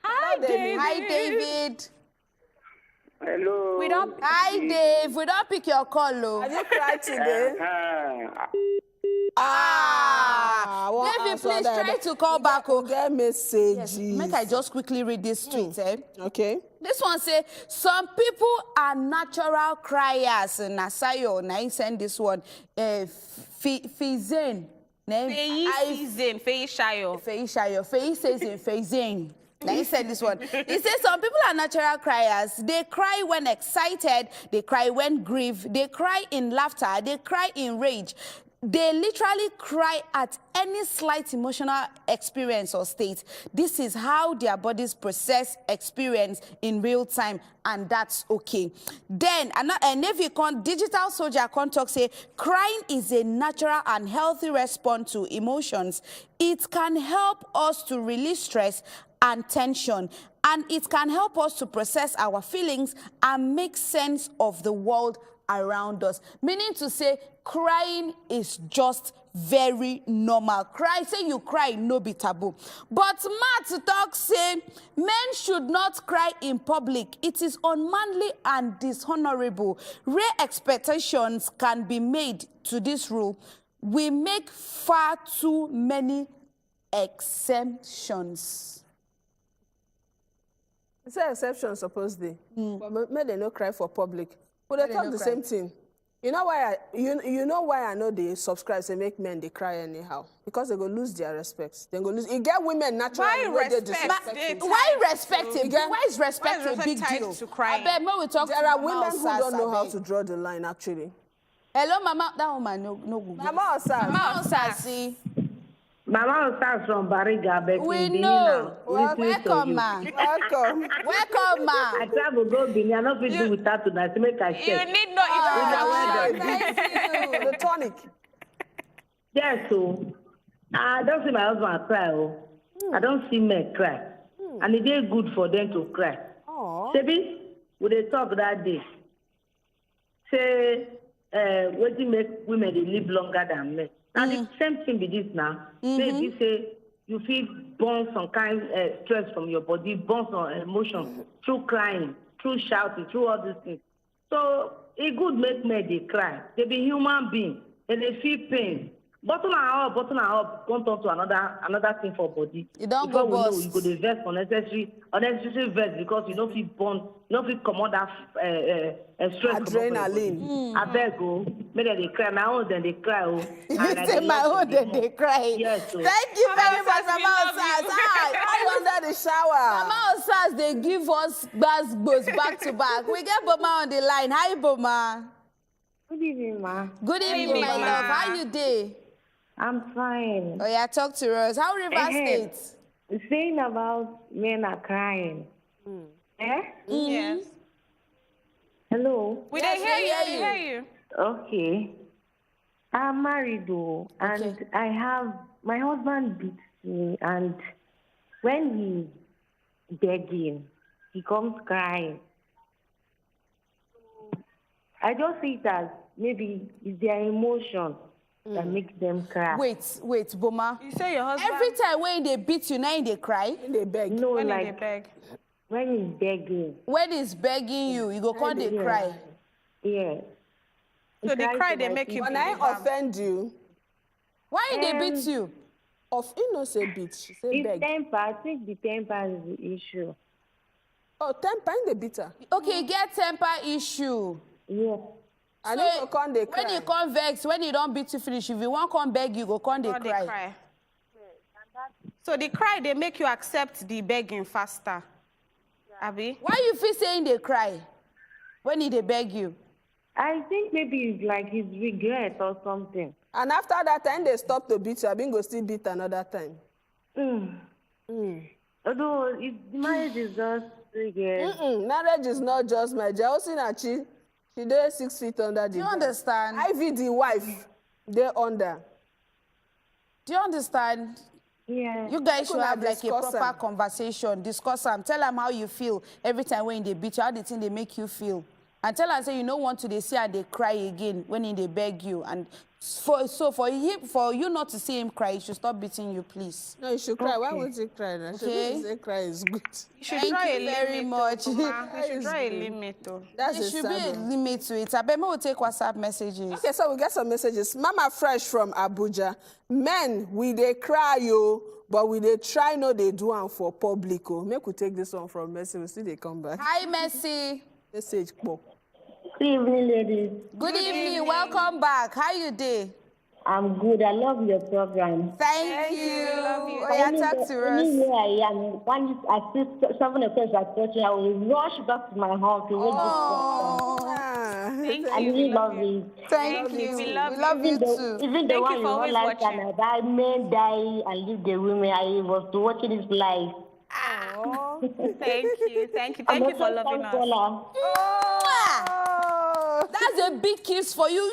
Hi, David. Hi, David. Hello. Hi, Dave. We don't pick your call, though. Have you cried today? David, please try to call back. Get messages. Yes. Make I just quickly read this tweet. Okay. This one say, some people are natural criers. Nasayo, I send this one. Fizen. Fei says in Feizen. Now he said this one. He says some people are natural criers. They cry when excited. They cry when grieved. They cry in laughter. They cry in rage. They literally cry at any slight emotional experience or state. This is how their bodies process experience in real time, and that's okay. Then, Navy digital soldier talk say, crying is a natural and healthy response to emotions. It can help us to release stress and tension, and it can help us to process our feelings and make sense of the world around us. Meaning to say, crying is just very normal. Cry, say you cry, no be taboo. But Matt talk say, men should not cry in public. It is unmanly and dishonorable. Rare expectations can be made to this rule. We make far too many exemptions. It's an exception, supposedly. But men they don't cry for public. But they talk the same thing. You know why I know they subscribe and make men they cry anyhow? Because they go lose their respect. They go lose. You get women naturally. Why respect it? Why is respect a big deal? There are women who don't know how to draw the line actually. Hello, Mama. That woman no good. Mama Osas. Mama Osas. Mama starts from Bariga, but we in know. Benin Welcome, ma. Welcome. Welcome, ma. I travel go Benin. I not fit do without tonight to make a check. You need no introduction. Thank you. The tonic. Yes, so I don't see my husband cry. Oh. I don't see men cry. And it is good for them to cry. Sebi, we dey talk that day. Say, what do make women they live longer than men? Now the same thing be this now. Maybe say you feel burn some kind stress from your body, burn some emotion through crying, through shouting, through all these things. So it good make men they cry. They be human beings and they feel pain. Bottle and up, come to another thing for body. You don't Before go boss. you go to vest unnecessary vest because you don't feel burn, you don't feel come out that stress. Adrenaline. I beg you, make them they cry. My own then they cry. Oh. You say my own then they cry. Yes. Oh. Thank you very much, Mama Osas. All under the shower. Mama Osas, they give us bass back to back. We get Boma on the line. Hi, Boma. Good evening, ma. Good evening, my love. How you day? I'm fine. Oh yeah, talk to us. How River State? Saying about men are crying. Yes. Hello. We don't hear you. Okay. I'm married though, and I have my husband beats me, and when he's begging, he comes crying. I just see it as maybe it's their emotion that makes them cry. Wait, Boma. You say your husband. Every time when they beat you, now they cry. They beg. No, When like they beg. when he's begging. When he's begging you go call they cry. Yeah. So they cry, they make you. When I offend you, why they beat you? Of innocent beat, she say It's beg. temper. I think the temper is the issue. Oh, temper in the bitter. Okay, get temper issue. Yeah. And So, you come they cry. when you come vex, when you don't beat you finish, if you want come beg, you go come they cry. So the cry, they make you accept the begging faster. Abi? Why you feel saying they cry when they beg you? I think maybe it's like his regret or something. And after that time, they stop to beat you. I been go still beat another time. Although marriage is just 3 years. Marriage is not just my jealousy. She dey 6 feet under the Do you ground. understand? Ivy, the wife, they under. Do you understand? Yeah. You guys should Could have have like a discussed proper am. conversation. Discuss them. Tell them how you feel every time when they beat you, how the thing they make you feel. And tell them say you don't want to they see and they cry again when they beg you. And for you not to see him cry, he should stop beating you, please. No, you should cry. Why would you cry? Okay. She say cry is good. You should Thank draw you a very limit, much. You should draw a limit, though. That's There a should be a standard. limit to it. I bet me will take WhatsApp messages. Okay, so we get some messages. Mama Fresh from Abuja. Men, we they cry you, but we they try no they do am for public. Oh. Make we take this one from Messi. We see they come back. Hi, Messi. Message. Pop. Good evening, ladies. Good evening. Welcome back. How you day? I'm good. I love your program. Thank you. Love you. Oh, yeah, talk to us. Anywhere I am, when I see 7 o'clock approaching, I will rush back to my house to read Thank I you. really love it. Thank you. We love you you. too. Even the Thank one you you for not always like watching. and about men die and leave the women. I was watching this live. Thank you. Thank you. Thank you for loving us. That's a big kiss for you.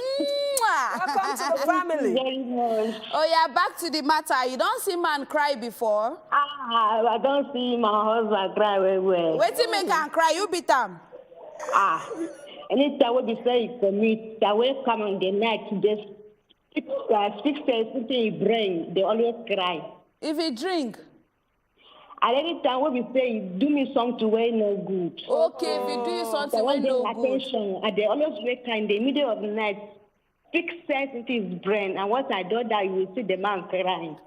Welcome to the family. Very much. Oh yeah, back to the matter. You don't see man cry before. I don't see my husband cry very well. Wait till make him cry. You beat him. Anytime we say he commit, that will come in the night to just fix something in his brain. They always cry. If he drink. And anytime when we say he do me something way no good. Okay, if he do you something they way want no their good. attention, and they always wake up in the middle of the night, fix sense into his brain. And once I do that, you will see the man crying.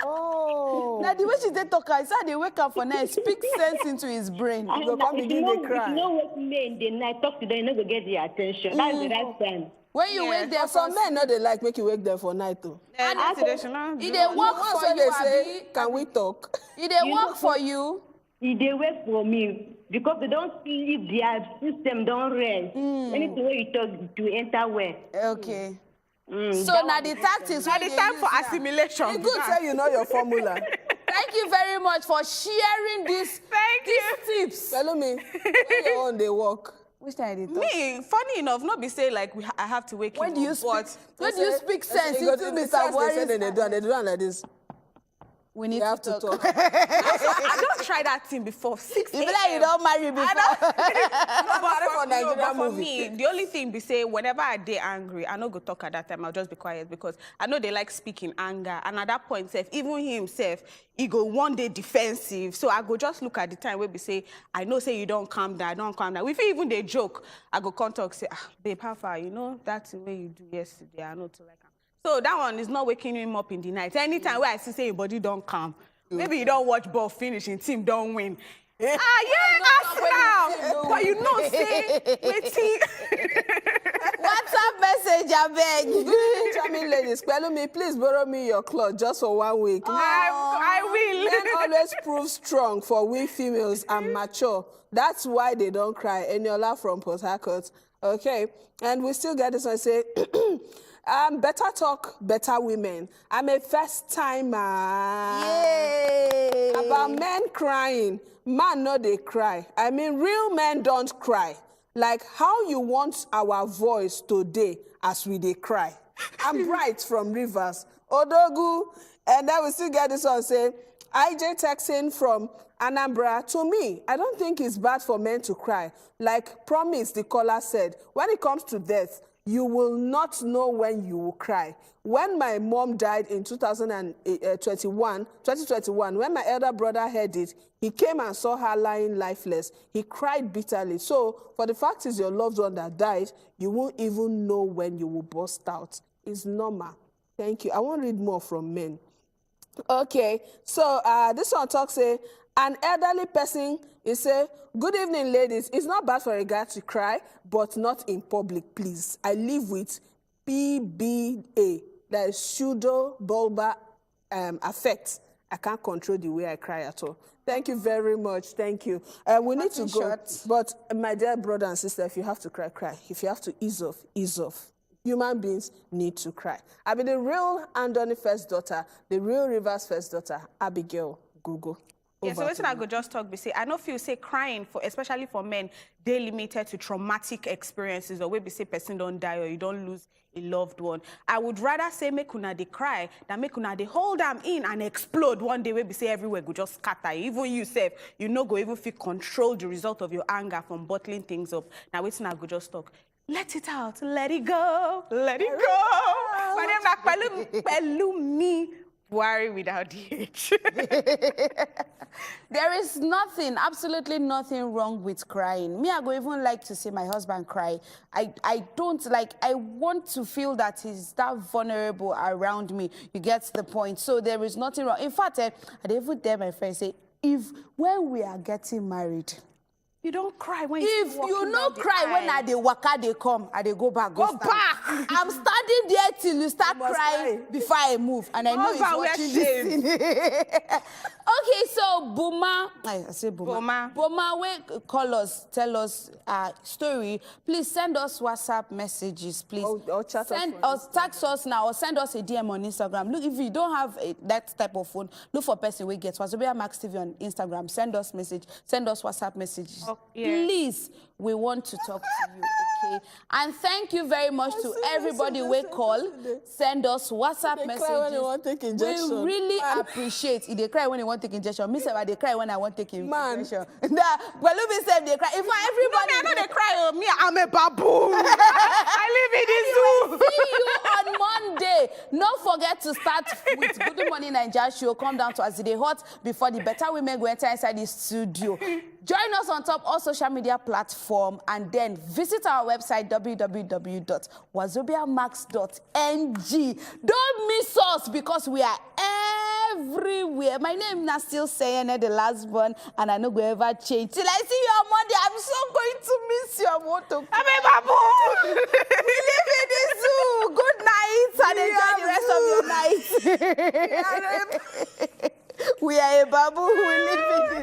Oh. Now the way she did talk, I said they wake up for night, speak sense into his brain. And go come if begin you to know, cry. if you know what me in the night, talk to them, you know, go get their attention. That's the right time. When you wake there But some men know they like make you wake them for night too. and He he they work Once for when you, they say, Abi. can we talk? He they work for you. They wait for me because they don't see if their system don't rest. Anything where you talk to enter where. Okay. So now the tactics. Now the time for assimilation. It's good say you know your formula. Thank you very much for sharing these tips. Tell me, where your own they work? Which time did Me, funny enough, not be say like I have to wake when him do you up, speak? but When do you speak sense You go into to the Mr. first they say Buhari's? they do like this. We need You have to talk. I don't try that thing before. 6 You be like you don't marry before. But for me, the only thing be say whenever I dey angry, I no go talk at that time. I'll just be quiet because I know they like speaking anger. And at that point, even himself, he go one day defensive. So I go just look at the time where we say, I know say you don't calm down, don't calm down. If even they joke, I go contact say, babe, how far? You know that's the way you do yesterday. I know to like. So that one is not waking him up in the night. Anytime where I see say your body don't calm, maybe you don't watch ball finish and team don't win. Yeah, ask now. But you know, say, waiting. WhatsApp message, I beg. Good charming ladies, Pelumi, please borrow me your cloth just for 1 week. I will. Men always prove strong for we females and mature. That's why they don't cry. Eniola from Port Harcourt. Okay, and we still get this one say, better talk, better women. I'm a first timer. Yay! About men crying. Man, no, they cry. I mean, real men don't cry. Like how you want our voice today as we they cry. I'm Bright from Rivers. Odogu. And then we still get this one say, IJ texting from Anambra. To me, I don't think it's bad for men to cry. Like Promise, the caller said, when it comes to death, you will not know when you will cry. When my mom died in 2021, when my elder brother heard it, he came and saw her lying lifeless. He cried bitterly. So, for the fact is your loved one that died, you won't even know when you will burst out. It's normal. Thank you. I want to read more from men. Okay, so this one talks, say, an elderly person, he say, good evening, ladies. It's not bad for a guy to cry, but not in public, please. I live with PBA, that is pseudo-bulbar affect. I can't control the way I cry at all. Thank you very much. Thank you. We need to go. But my dear brother and sister, if you have to cry, cry. If you have to ease off, ease off. Human beings need to cry. I mean, the real Andoni first daughter, the real Rivers first daughter, Abigail Google. Yeah, so I could just talk, say, I don't feel say crying, especially for men, they're limited to traumatic experiences or where we say person don't die or you don't lose a loved one. I would rather say make una they cry than make una they hold them in and explode one day where we say everywhere go just scatter. Even you say, you know, go even feel control the result of your anger from bottling things up. Now wait till I go just talk. Let it out, let it go, let it go. My name is Pelumi. Worry without the H. There is nothing, absolutely nothing wrong with crying. Me, I go even like to see my husband cry. I don't like, I want to feel that he's that vulnerable around me. You get the point. So there is nothing wrong. In fact, I even dare my friend say, when we are getting married, you don't cry when if you no cry when I dey waka dey come, I dey go back. Go back. I'm standing there till you start crying before I move, and I know he's watching this scene. Okay, so Boma, I say Boma. Boma, call us, tell us story. Please send us WhatsApp messages, please. Or chat send us, text us now, or send us a DM on Instagram. Look, if you don't have that type of phone, look for person we get Wazobia Max TV on Instagram. Send us message. Send us WhatsApp messages. Please, we want to talk to you, okay? And thank you very much to everybody we call. Send us WhatsApp messages. Cry when they want to take injection. We really appreciate it. They cry when they want to take injection. Me say they cry when I want to take injection. Well, me say they cry. If everybody, I know they cry. Me, I'm a baboon. I live in the zoo. See you on Monday. Don't forget to start with Good Morning Nigeria show. Come down to Azide Hot before the better women go enter inside the studio. Join us on top all social media platform and then visit our website www.wazobiamax.ng. Don't miss us because we are everywhere. My name is still saying the last one and I know go ever change. Till I see you on Monday, I'm so going to miss you. I want to I'm a baboon. We live in the zoo. Good night and enjoy the rest of your night. We are a baboon. We live in the